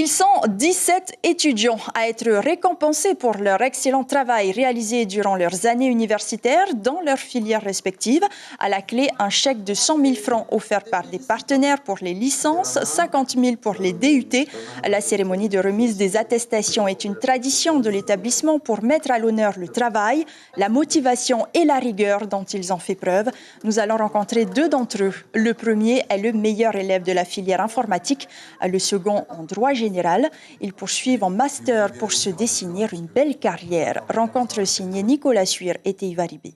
sont 17 étudiants à être récompensés pour leur excellent travail réalisé durant leurs années universitaires dans leurs filières respectives. À la clé, un chèque de 100 000 francs offert par des partenaires pour les licences, 50 000 pour les DUT. La cérémonie de remise des attestations est une tradition de l'établissement pour mettre à l'honneur le travail, la motivation et la rigueur dont ils ont fait preuve. Nous allons rencontrer deux d'entre eux. Le premier est le meilleur élève de la filière informatique, le second en droit général. Ils poursuivent en master pour se dessiner une belle carrière. Rencontre signée Nicolas Suir et Teiva Ribé.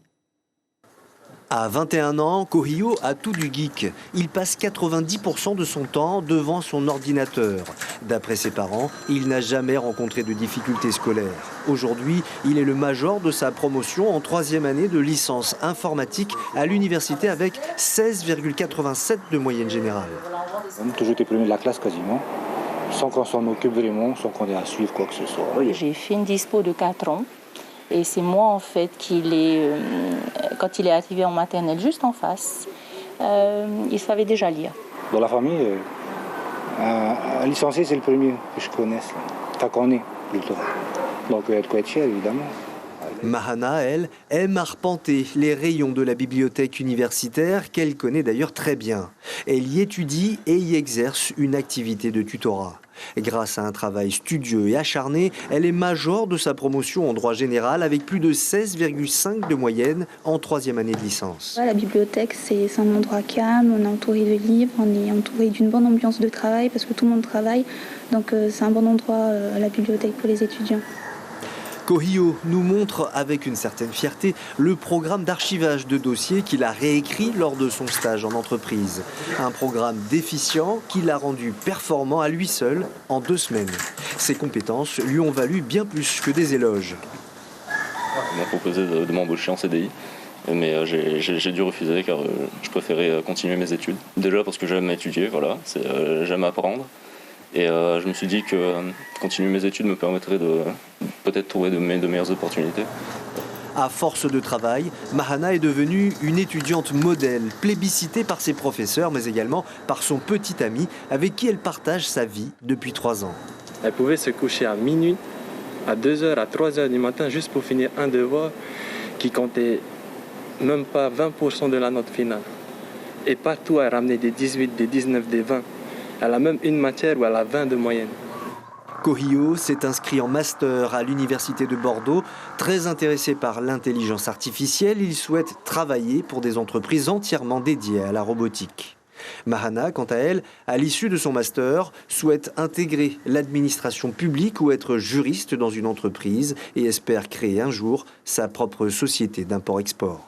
À 21 ans, Kohio a tout du geek. Il passe 90% de son temps devant son ordinateur. D'après ses parents, il n'a jamais rencontré de difficultés scolaires. Aujourd'hui, il est le major de sa promotion en 3e année de licence informatique à l'université avec 16,87 de moyenne générale. On a toujours été premier de la classe quasiment, sans qu'on s'en occupe vraiment, sans qu'on ait à suivre quoi que ce soit. J'ai fait une dispo de 4 ans. Et c'est moi, en fait, quand il est arrivé en maternelle, juste en face, il savait déjà lire. Dans la famille, un licencié, c'est le premier que je connaisse, qu'on est plutôt. Donc, être quoi être fier, évidemment. Mahana, elle, aime arpenter les rayons de la bibliothèque universitaire qu'elle connaît d'ailleurs très bien. Elle y étudie et y exerce une activité de tutorat. Grâce à un travail studieux et acharné, elle est major de sa promotion en droit général avec plus de 16,5 de moyenne en 3e année de licence. La bibliothèque, c'est un endroit calme, on est entouré de livres, on est entouré d'une bonne ambiance de travail parce que tout le monde travaille. Donc c'est un bon endroit, la bibliothèque pour les étudiants. Kohio nous montre avec une certaine fierté le programme d'archivage de dossiers qu'il a réécrit lors de son stage en entreprise. Un programme déficient qu'il a rendu performant à lui seul en 2 semaines. Ses compétences lui ont valu bien plus que des éloges. On m'a proposé de m'embaucher en CDI, mais j'ai dû refuser car je préférais continuer mes études. Déjà parce que j'aime étudier, voilà, j'aime apprendre. Et je me suis dit que continuer mes études me permettrait de peut-être trouver de meilleures opportunités. À force de travail, Mahana est devenue une étudiante modèle, plébiscitée par ses professeurs, mais également par son petit ami, avec qui elle partage sa vie depuis 3 ans. Elle pouvait se coucher à minuit, à 2h, à 3h du matin, juste pour finir un devoir qui comptait même pas 20% de la note finale. Et partout, elle ramenait des 18, des 19, des 20. Elle a même une matière où elle a 20 de moyenne. Kohio s'est inscrit en master à l'université de Bordeaux. Très intéressé par l'intelligence artificielle, il souhaite travailler pour des entreprises entièrement dédiées à la robotique. Mahana, quant à elle, à l'issue de son master, souhaite intégrer l'administration publique ou être juriste dans une entreprise et espère créer un jour sa propre société d'import-export.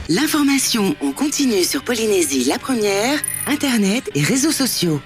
L'information en continu sur Polynésie la première, Internet et réseaux sociaux.